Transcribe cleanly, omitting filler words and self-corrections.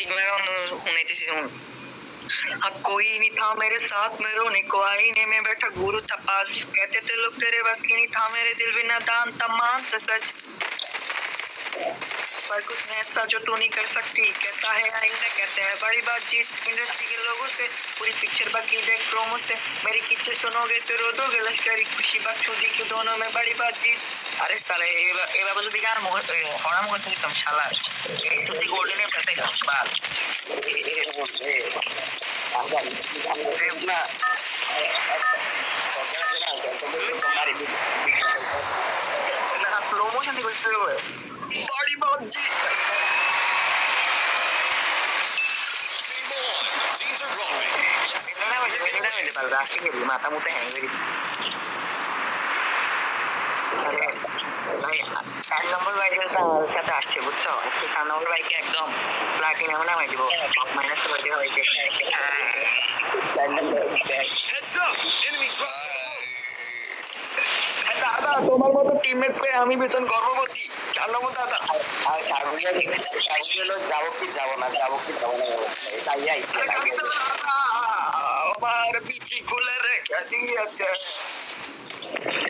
ठीक लगा होने थी अब कोई नहीं था मेरे साथ में रोने को आईने में बैठा गुरु था पास कहते थे लोग तेरे बस की नहीं था मेरे दिल बिना दान तमाम सच पर कुछ नहीं ऐसा जो तू नहीं कर सकती कहता है आईना कहते हैं बड़ी बातचीत इंडस्ट्री के लोगों से पूरी पिक्चर बाकी देख प्रोमो से मेरी किच्चे सुनोगे तो रो दोगे लश्करी खुशी बख्शुदी की दोनों में बड़ी बातचीत अरे साले ये बाबू যদি গান হরা মুখ থেকে तुम শালা এই তো গোল্ডেন এ পেতে বাল না ना प्रमोशन नहीं करते हुए बड़ी बातचीत माता मुझे हैंग ভাই 4 নম্বর বাইকের সাথে আসছে বুঝছো আজকে 4 নম্বর বাইকে একদম প্লাটিনাম নামাই দিব মাইনাস করে হইছে 4 নম্বর হেডস আপ এনিমি দাদা তোমার মতো টিমমেট পেয়ে আমি ভীষণ গর্ববোধী 4 নম্বর দাদা আর সাগুলো যাবো না তাই আইছে আমার পিছি খুলে রেখে দিয়েছে